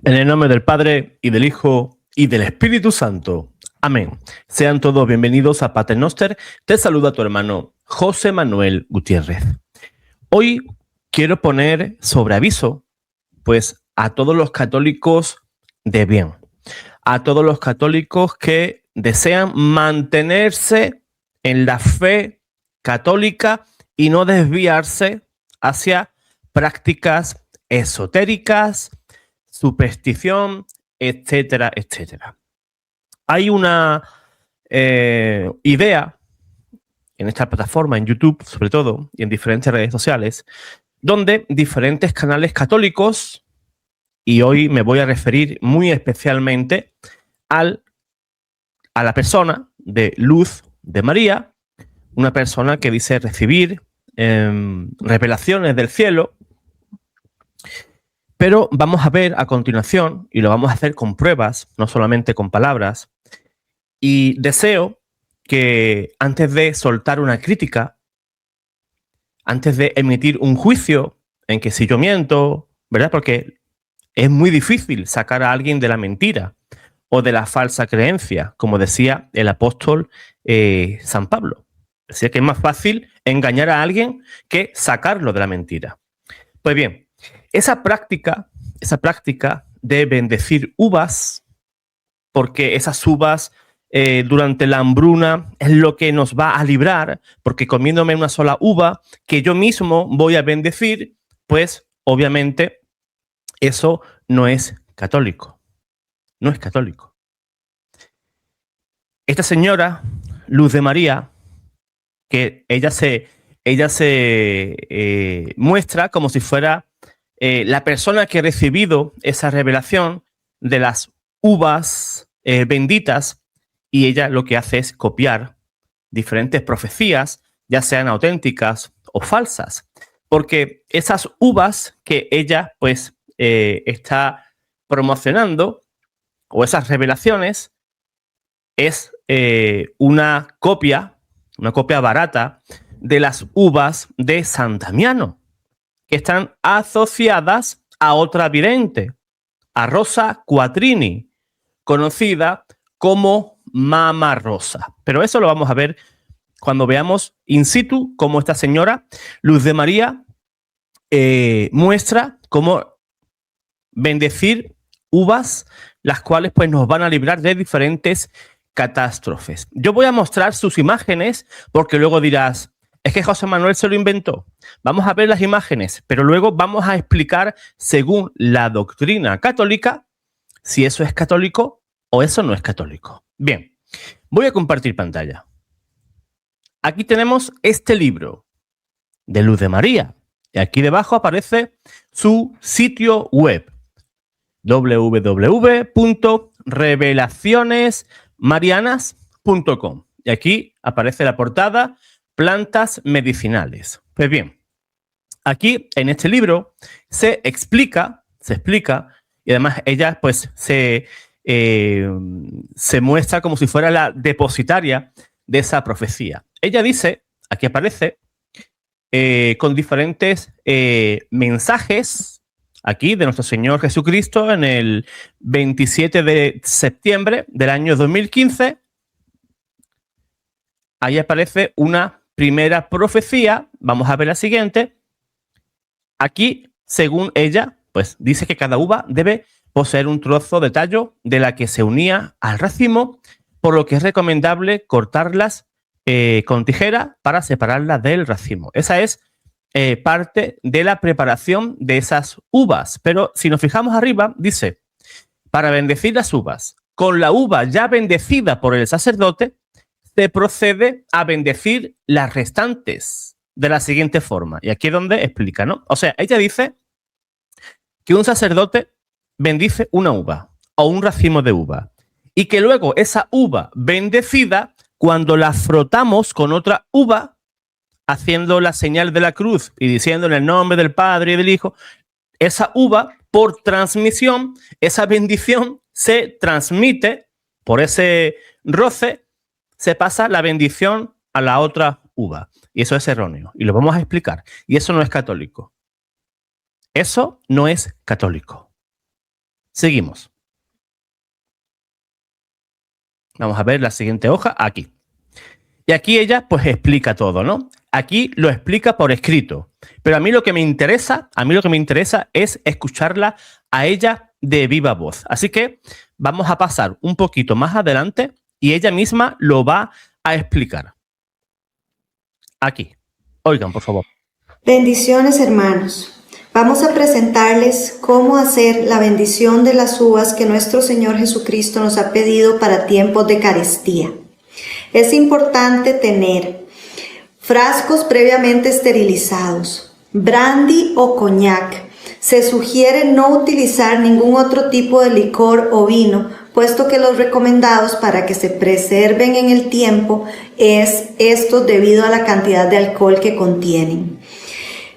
En el nombre del Padre, y del Hijo, y del Espíritu Santo. Amén. Sean todos bienvenidos a Pater Noster. Te saluda tu hermano José Manuel Gutiérrez. Hoy quiero poner sobre aviso, pues, a todos los católicos de bien, a todos los católicos que desean mantenerse en la fe católica y no desviarse hacia prácticas esotéricas, superstición, etcétera, etcétera. Hay una idea en esta plataforma, en YouTube sobre todo, y en diferentes redes sociales, donde diferentes canales católicos, y hoy me voy a referir muy especialmente a la persona de Luz de María, una persona que dice recibir revelaciones del cielo. Pero vamos a ver a continuación, y lo vamos a hacer con pruebas, no solamente con palabras, y deseo que antes de soltar una crítica, antes de emitir un juicio en que si yo miento, ¿verdad? Porque es muy difícil sacar a alguien de la mentira o de la falsa creencia, como decía el apóstol San Pablo. Decía que es más fácil engañar a alguien que sacarlo de la mentira. Pues bien, esa práctica de bendecir uvas, porque esas uvas durante la hambruna es lo que nos va a librar, porque comiéndome una sola uva que yo mismo voy a bendecir, pues obviamente eso no es católico. No es católico. Esta señora, Luz de María, que ella se muestra como si fuera la persona que ha recibido esa revelación de las uvas benditas, y ella lo que hace es copiar diferentes profecías, ya sean auténticas o falsas, porque esas uvas que ella pues está promocionando, o esas revelaciones, es una copia barata de las uvas de San Damiano, que están asociadas a otra vidente, a Rosa Quattrini, conocida como Mama Rosa. Pero eso lo vamos a ver cuando veamos in situ cómo esta señora, Luz de María, muestra cómo bendecir uvas, las cuales pues nos van a librar de diferentes catástrofes. Yo voy a mostrar sus imágenes porque luego dirás, es que José Manuel se lo inventó. Vamos a ver las imágenes, pero luego vamos a explicar, según la doctrina católica, si eso es católico o eso no es católico. Bien, voy a compartir pantalla. Aquí tenemos este libro de Luz de María, y aquí debajo aparece su sitio web, www.revelacionesmarianas.com, y aquí aparece la portada Plantas medicinales. Pues bien, aquí en este libro se explica, y además ella pues se muestra como si fuera la depositaria de esa profecía. Ella dice, aquí aparece, con diferentes mensajes, aquí de nuestro Señor Jesucristo en el 27 de septiembre del año 2015, ahí aparece una primera profecía. Vamos a ver la siguiente. Aquí, según ella, pues dice que cada uva debe poseer un trozo de tallo de la que se unía al racimo, por lo que es recomendable cortarlas con tijera para separarlas del racimo. Esa es parte de la preparación de esas uvas. Pero si nos fijamos arriba, dice, para bendecir las uvas, con la uva ya bendecida por el sacerdote, se procede a bendecir las restantes de la siguiente forma. Y aquí es donde explica, ¿no? O sea, ella dice que un sacerdote bendice una uva o un racimo de uva, y que luego esa uva bendecida, cuando la frotamos con otra uva, haciendo la señal de la cruz y diciendo en el nombre del Padre y del Hijo, esa uva, por transmisión, esa bendición se transmite por ese roce, se pasa la bendición a la otra uva. Y eso es erróneo. Y lo vamos a explicar. Y eso no es católico. Eso no es católico. Seguimos. Vamos a ver la siguiente hoja, aquí. Y aquí ella pues explica todo, ¿no? Aquí lo explica por escrito. Pero a mí lo que me interesa es escucharla a ella de viva voz. Así que vamos a pasar un poquito más adelante y ella misma lo va a explicar. Aquí. Oigan, por favor. Bendiciones, hermanos. Vamos a presentarles cómo hacer la bendición de las uvas que nuestro Señor Jesucristo nos ha pedido para tiempos de carestía. Es importante tener frascos previamente esterilizados, brandy o coñac. Se sugiere no utilizar ningún otro tipo de licor o vino, puesto que los recomendados para que se preserven en el tiempo es estos debido a la cantidad de alcohol que contienen.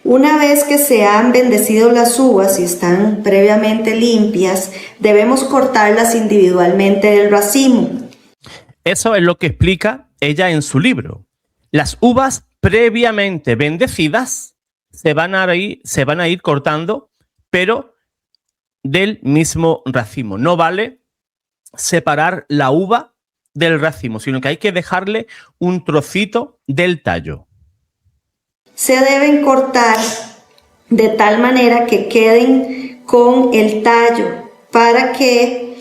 Una vez que se han bendecido las uvas y están previamente limpias, debemos cortarlas individualmente del racimo. Eso es lo que explica ella en su libro. Las uvas previamente bendecidas se van a ir cortando, pero del mismo racimo. No vale separar la uva del racimo, sino que hay que dejarle un trocito del tallo. Se deben cortar de tal manera que queden con el tallo para que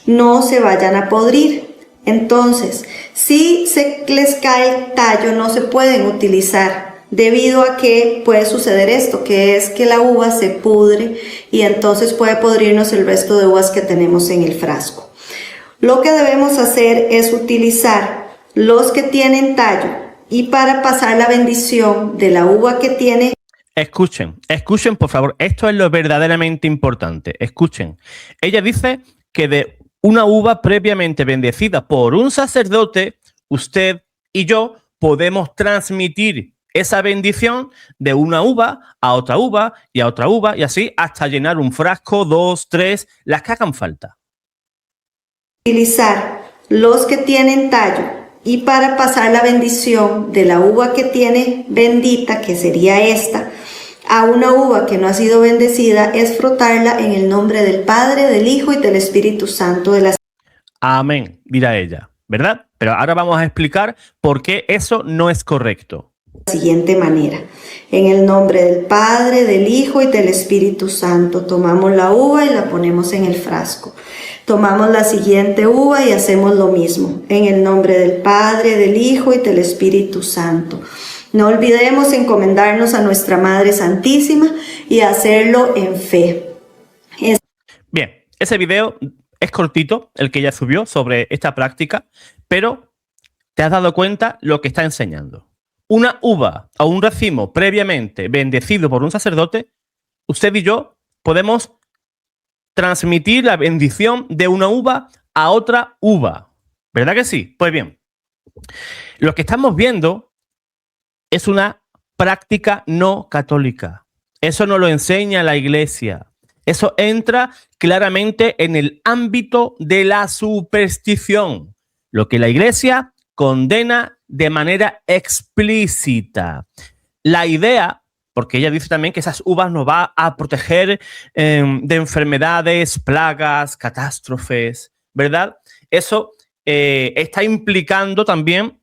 no se vayan a podrir. Entonces, si se les cae el tallo, no se pueden utilizar debido a que puede suceder esto, que es que la uva se pudre y entonces puede podrirnos el resto de uvas que tenemos en el frasco. Lo que debemos hacer es utilizar los que tienen tallo y para pasar la bendición de la uva que tiene. Escuchen, por favor, esto es lo verdaderamente importante. Escuchen, ella dice que de una uva previamente bendecida por un sacerdote, usted y yo podemos transmitir esa bendición de una uva a otra uva y a otra uva y así hasta llenar un frasco, 2, 3, las que hagan falta. Utilizar los que tienen tallo y para pasar la bendición de la uva que tiene bendita, que sería esta, a una uva que no ha sido bendecida, es frotarla en el nombre del Padre, del Hijo y del Espíritu Santo. Amén, dirá ella, ¿verdad? Pero ahora vamos a explicar por qué eso no es correcto. De la siguiente manera: en el nombre del Padre, del Hijo y del Espíritu Santo, tomamos la uva y la ponemos en el frasco. Tomamos la siguiente uva y hacemos lo mismo. En el nombre del Padre, del Hijo y del Espíritu Santo. No olvidemos encomendarnos a nuestra Madre Santísima y hacerlo en fe. Bien, ese video es cortito, el que ella subió sobre esta práctica, pero te has dado cuenta lo que está enseñando. Una uva o un racimo previamente bendecido por un sacerdote, usted y yo podemos transmitir la bendición de una uva a otra uva. ¿Verdad que sí? Pues bien, lo que estamos viendo es una práctica no católica. Eso no lo enseña la Iglesia. Eso entra claramente en el ámbito de la superstición, lo que la Iglesia condena de manera explícita. La idea, porque ella dice también que esas uvas nos va a proteger de enfermedades, plagas, catástrofes, ¿verdad? Eso está implicando también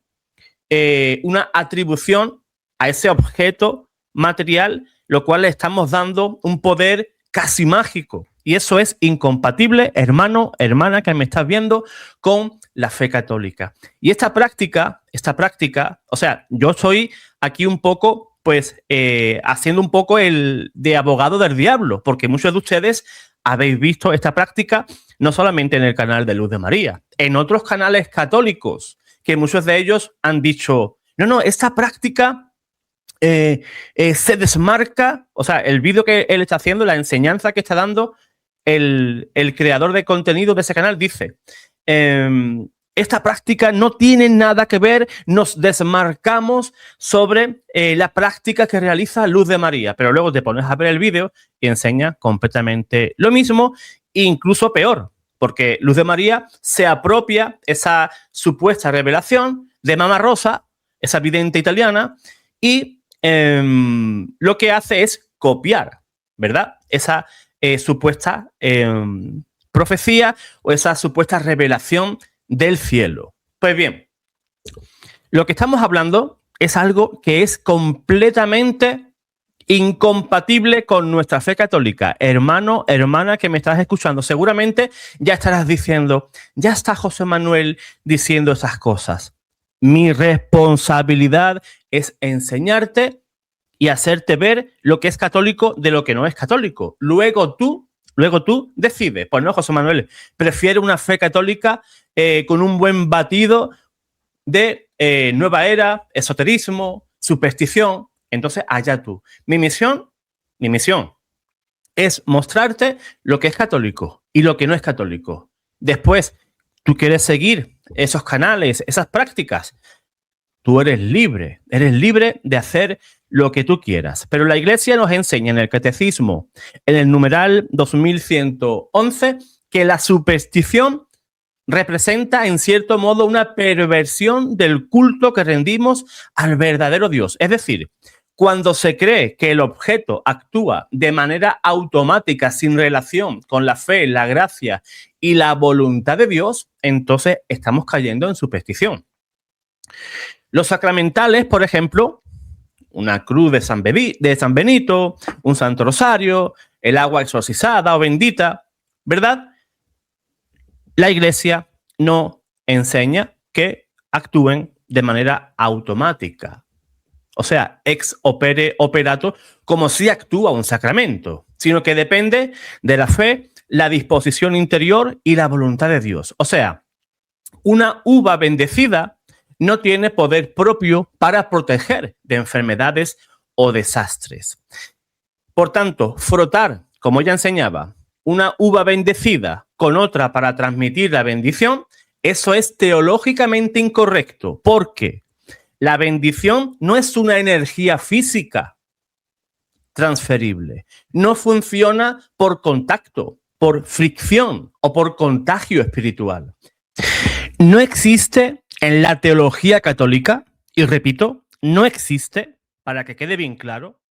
una atribución a ese objeto material, lo cual le estamos dando un poder casi mágico. Y eso es incompatible, hermano, hermana, que me estás viendo, con la fe católica. Y esta práctica, o sea, yo soy aquí un poco, pues, haciendo un poco el de abogado del diablo, porque muchos de ustedes habéis visto esta práctica no solamente en el canal de Luz de María, en otros canales católicos, que muchos de ellos han dicho, no, esta práctica se desmarca, o sea, el vídeo que él está haciendo, la enseñanza que está dando, el creador de contenido de ese canal dice, esta práctica no tiene nada que ver, nos desmarcamos sobre la práctica que realiza Luz de María, pero luego te pones a ver el vídeo y enseña completamente lo mismo, incluso peor, porque Luz de María se apropia esa supuesta revelación de Mamma Rosa, esa vidente italiana, y lo que hace es copiar, ¿verdad? Esa supuesta profecía o esa supuesta revelación del cielo. Pues bien, lo que estamos hablando es algo que es completamente incompatible con nuestra fe católica. Hermano, hermana que me estás escuchando, seguramente ya estarás diciendo, ya está José Manuel diciendo esas cosas. Mi responsabilidad es enseñarte y hacerte ver lo que es católico de lo que no es católico. Luego tú decides. Pues no, José Manuel, prefiero una fe católica con un buen batido de nueva era, esoterismo, superstición. Entonces, allá tú. Mi misión es mostrarte lo que es católico y lo que no es católico. Después, tú quieres seguir esos canales, esas prácticas. Tú eres libre de hacer lo que tú quieras. Pero la Iglesia nos enseña en el Catecismo, en el numeral 2111, que la superstición representa en cierto modo una perversión del culto que rendimos al verdadero Dios. Es decir, cuando se cree que el objeto actúa de manera automática sin relación con la fe, la gracia y la voluntad de Dios, entonces estamos cayendo en superstición. Los sacramentales, por ejemplo, una cruz de San Benito, un Santo Rosario, el agua exorcizada o bendita, ¿verdad? La Iglesia no enseña que actúen de manera automática. O sea, ex opere operato, como si actúa un sacramento, sino que depende de la fe, la disposición interior y la voluntad de Dios. O sea, una uva bendecida no tiene poder propio para proteger de enfermedades o desastres. Por tanto, frotar, como ella enseñaba, una uva bendecida con otra para transmitir la bendición, eso es teológicamente incorrecto, porque la bendición no es una energía física transferible, no funciona por contacto, por fricción o por contagio espiritual. No existe en la teología católica, y repito, no existe, para que quede bien claro,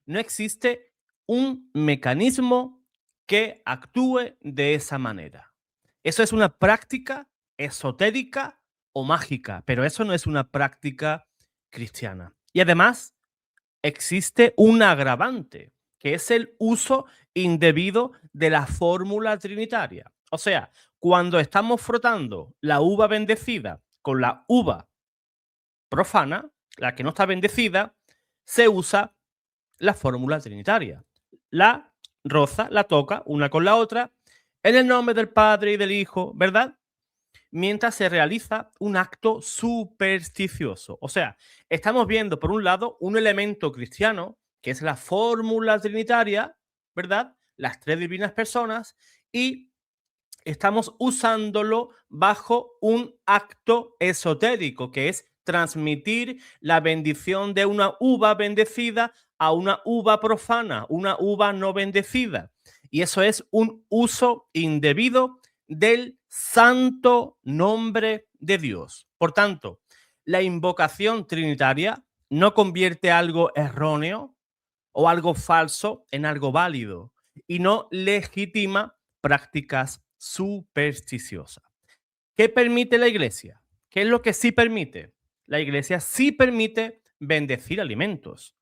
no existe un mecanismo que actúe de esa manera. Eso es una práctica esotérica o mágica, pero eso no es una práctica cristiana. Y además existe un agravante, que es el uso indebido de la fórmula trinitaria. O sea, cuando estamos frotando la uva bendecida con la uva profana, la que no está bendecida, se usa la fórmula trinitaria. La roza, la toca una con la otra, en el nombre del Padre y del Hijo, ¿verdad? Mientras se realiza un acto supersticioso. O sea, estamos viendo, por un lado, un elemento cristiano, que es la fórmula trinitaria, ¿verdad? Las tres divinas personas, y estamos usándolo bajo un acto esotérico, que es transmitir la bendición de una uva bendecida a una uva profana, una uva no bendecida. Y eso es un uso indebido del santo nombre de Dios. Por tanto, la invocación trinitaria no convierte algo erróneo o algo falso en algo válido y no legitima prácticas supersticiosas. ¿Qué permite la Iglesia? ¿Qué es lo que sí permite? La Iglesia sí permite bendecir alimentos.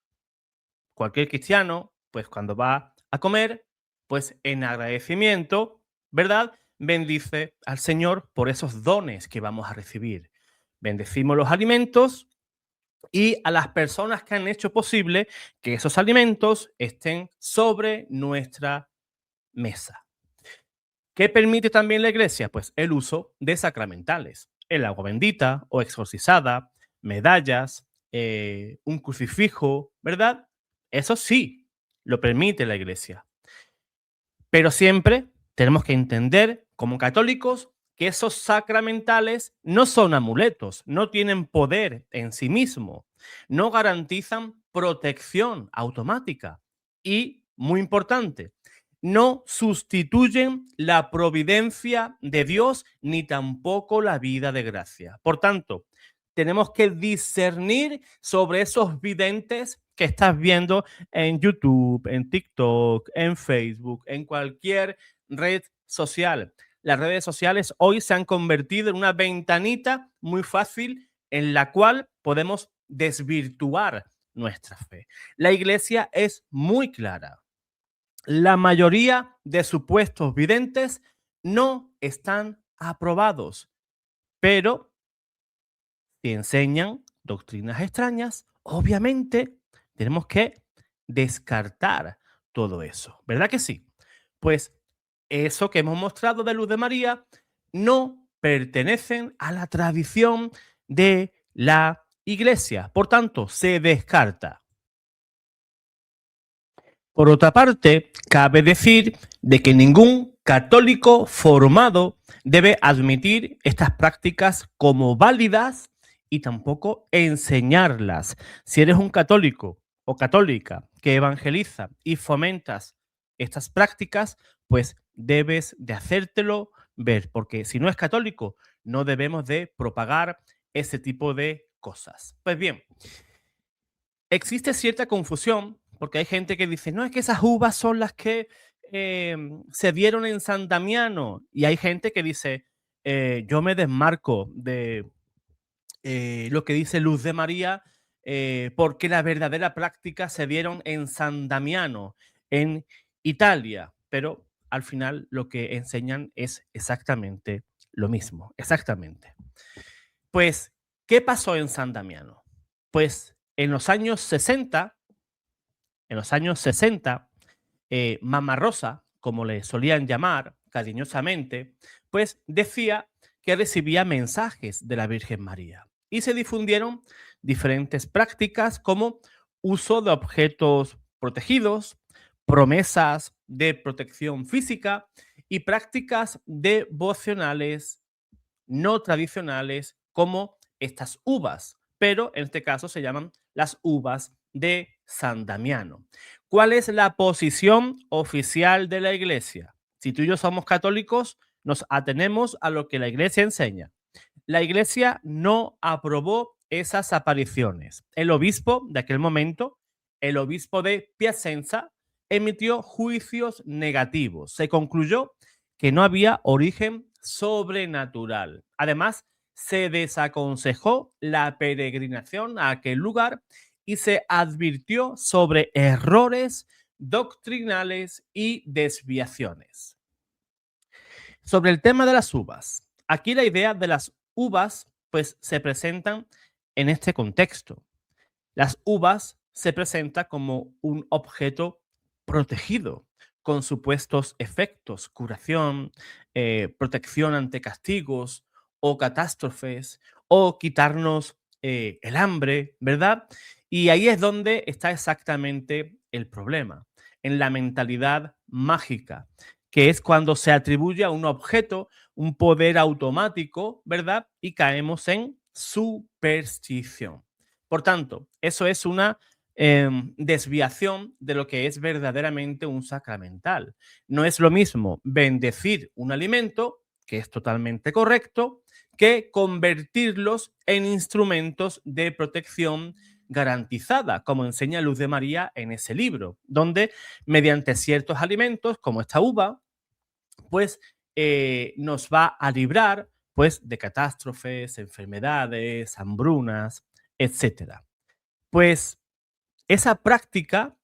Cualquier cristiano, pues cuando va a comer, pues en agradecimiento, ¿verdad? Bendice al Señor por esos dones que vamos a recibir. Bendecimos los alimentos y a las personas que han hecho posible que esos alimentos estén sobre nuestra mesa. ¿Qué permite también la Iglesia? Pues el uso de sacramentales. El agua bendita o exorcizada, medallas, un crucifijo, ¿verdad? Eso sí, lo permite la Iglesia. Pero siempre tenemos que entender, como católicos, que esos sacramentales no son amuletos, no tienen poder en sí mismo, no garantizan protección automática y, muy importante, no sustituyen la providencia de Dios ni tampoco la vida de gracia. Por tanto, tenemos que discernir sobre esos videntes que estás viendo en YouTube, en TikTok, en Facebook, en cualquier red social. Las redes sociales hoy se han convertido en una ventanita muy fácil en la cual podemos desvirtuar nuestra fe. La Iglesia es muy clara. La mayoría de supuestos videntes no están aprobados, pero si enseñan doctrinas extrañas, obviamente tenemos que descartar todo eso, ¿verdad que sí? Pues eso que hemos mostrado de Luz de María no pertenecen a la tradición de la Iglesia, por tanto, se descarta. Por otra parte, cabe decir de que ningún católico formado debe admitir estas prácticas como válidas y tampoco enseñarlas. Si eres un católico o católica que evangeliza y fomentas estas prácticas, pues debes de hacértelo ver, porque si no es católico, no debemos de propagar ese tipo de cosas. Pues bien, existe cierta confusión porque hay gente que dice, no, es que esas uvas son las que se dieron en San Damiano. Y hay gente que dice, yo me desmarco de lo que dice Luz de María porque la verdadera práctica se dieron en San Damiano, en Italia. Pero al final lo que enseñan es exactamente lo mismo, exactamente. Pues, ¿qué pasó en San Damiano? Pues en los años 60, Mamá Rosa, como le solían llamar cariñosamente, pues decía que recibía mensajes de la Virgen María y se difundieron diferentes prácticas como uso de objetos protegidos, promesas de protección física y prácticas devocionales no tradicionales como estas uvas, pero en este caso se llaman las uvas de San Damiano. ¿Cuál es la posición oficial de la Iglesia? Si tú y yo somos católicos, nos atenemos a lo que la Iglesia enseña. La Iglesia no aprobó esas apariciones. El obispo de aquel momento, el obispo de Piacenza, emitió juicios negativos. Se concluyó que no había origen sobrenatural. Además, se desaconsejó la peregrinación a aquel lugar y se advirtió sobre errores doctrinales y desviaciones. Sobre el tema de las uvas, aquí la idea de las uvas pues se presentan en este contexto. Las uvas se presentan como un objeto protegido con supuestos efectos, curación, protección ante castigos o catástrofes o quitarnos el hambre, ¿verdad? Y ahí es donde está exactamente el problema, en la mentalidad mágica, que es cuando se atribuye a un objeto un poder automático, ¿verdad? Y caemos en superstición. Por tanto, eso es una desviación de lo que es verdaderamente un sacramental. No es lo mismo bendecir un alimento, que es totalmente correcto, que convertirlos en instrumentos de protección garantizada, como enseña Luz de María en ese libro, donde mediante ciertos alimentos, como esta uva, pues nos va a librar pues de catástrofes, enfermedades, hambrunas, etcétera. Pues esa práctica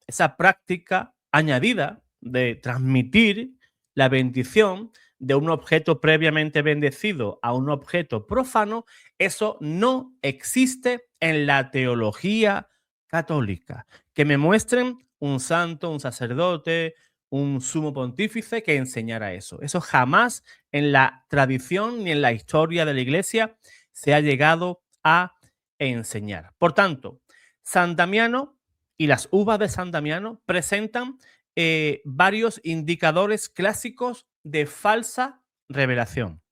añadida de transmitir la bendición de un objeto previamente bendecido a un objeto profano, eso no existe en la teología católica. Que me muestren un santo, un sacerdote, un sumo pontífice que enseñara eso. Eso jamás en la tradición ni en la historia de la Iglesia se ha llegado a enseñar. Por tanto, San Damiano y las uvas de San Damiano presentan varios indicadores clásicos de falsa revelación.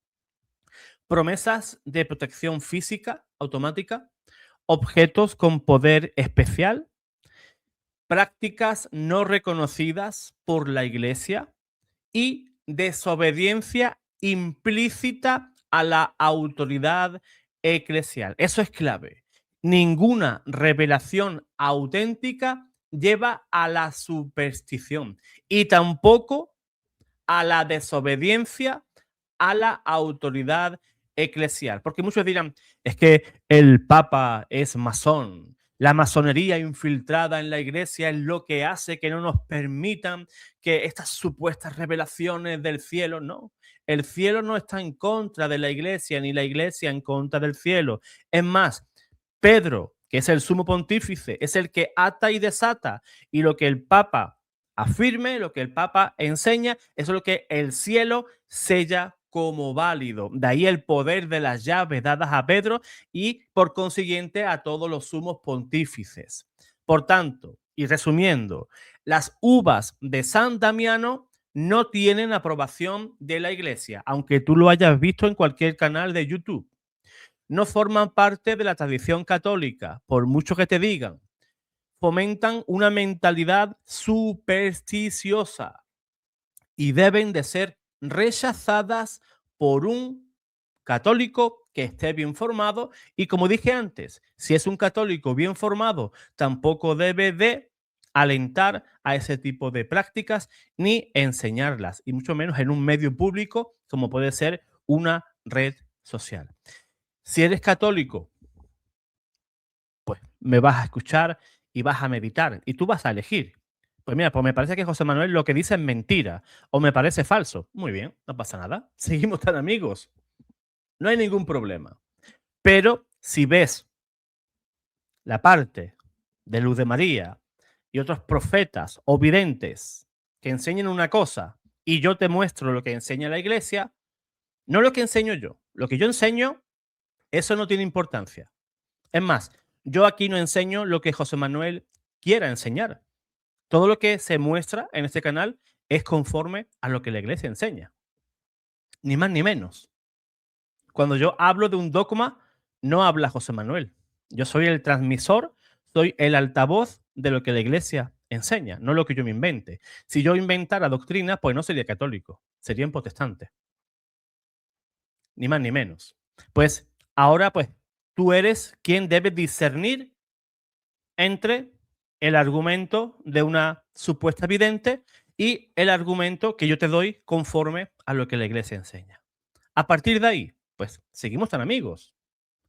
Promesas de protección física automática, objetos con poder especial, prácticas no reconocidas por la Iglesia y desobediencia implícita a la autoridad eclesial. Eso es clave. Ninguna revelación auténtica lleva a la superstición y tampoco a la desobediencia a la autoridad eclesial. Porque muchos dirán, es que el Papa es masón. La masonería infiltrada en la iglesia es lo que hace que no nos permitan que estas supuestas revelaciones del cielo, no. El cielo no está en contra de la iglesia, ni la iglesia en contra del cielo. Es más, Pedro, que es el sumo pontífice, es el que ata y desata. Y lo que el Papa afirme, lo que el Papa enseña, eso es lo que el cielo sella como válido. De ahí el poder de las llaves dadas a Pedro y, por consiguiente, a todos los sumos pontífices. Por tanto, y resumiendo, las uvas de San Damiano no tienen aprobación de la iglesia, aunque tú lo hayas visto en cualquier canal de YouTube. No forman parte de la tradición católica, por mucho que te digan. Fomentan una mentalidad supersticiosa y deben de ser rechazadas por un católico que esté bien formado. Y como dije antes, si es un católico bien formado, tampoco debe de alentar a ese tipo de prácticas ni enseñarlas, y mucho menos en un medio público como puede ser una red social. Si eres católico, pues me vas a escuchar y vas a meditar y tú vas a elegir. Pues mira, pues me parece que José Manuel lo que dice es mentira o me parece falso. Muy bien, no pasa nada. Seguimos tan amigos. No hay ningún problema. Pero si ves la parte de Luz de María y otros profetas o videntes que enseñan una cosa y yo te muestro lo que enseña la iglesia, no lo que enseño yo, lo que yo enseño, eso no tiene importancia. Es más, yo aquí no enseño lo que José Manuel quiera enseñar. Todo lo que se muestra en este canal es conforme a lo que la iglesia enseña. Ni más ni menos. Cuando yo hablo de un dogma, no habla José Manuel. Yo soy el transmisor, soy el altavoz de lo que la iglesia enseña, no lo que yo me invente. Si yo inventara doctrina, pues no sería católico, sería un protestante. Ni más ni menos. Pues ahora, pues, tú eres quien debe discernir entre el argumento de una supuesta vidente y el argumento que yo te doy conforme a lo que la iglesia enseña. A partir de ahí, pues seguimos tan amigos.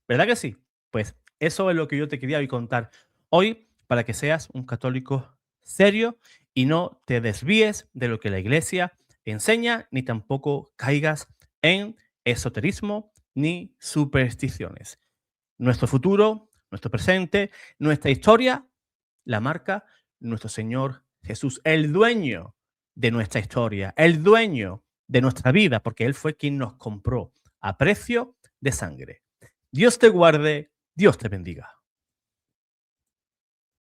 ¿Verdad que sí? Pues eso es lo que yo te quería hoy contar hoy para que seas un católico serio y no te desvíes de lo que la iglesia enseña, ni tampoco caigas en esoterismo ni supersticiones. Nuestro futuro, nuestro presente, nuestra historia la marca nuestro Señor Jesús, el dueño de nuestra historia, el dueño de nuestra vida, porque Él fue quien nos compró a precio de sangre. Dios te guarde, Dios te bendiga.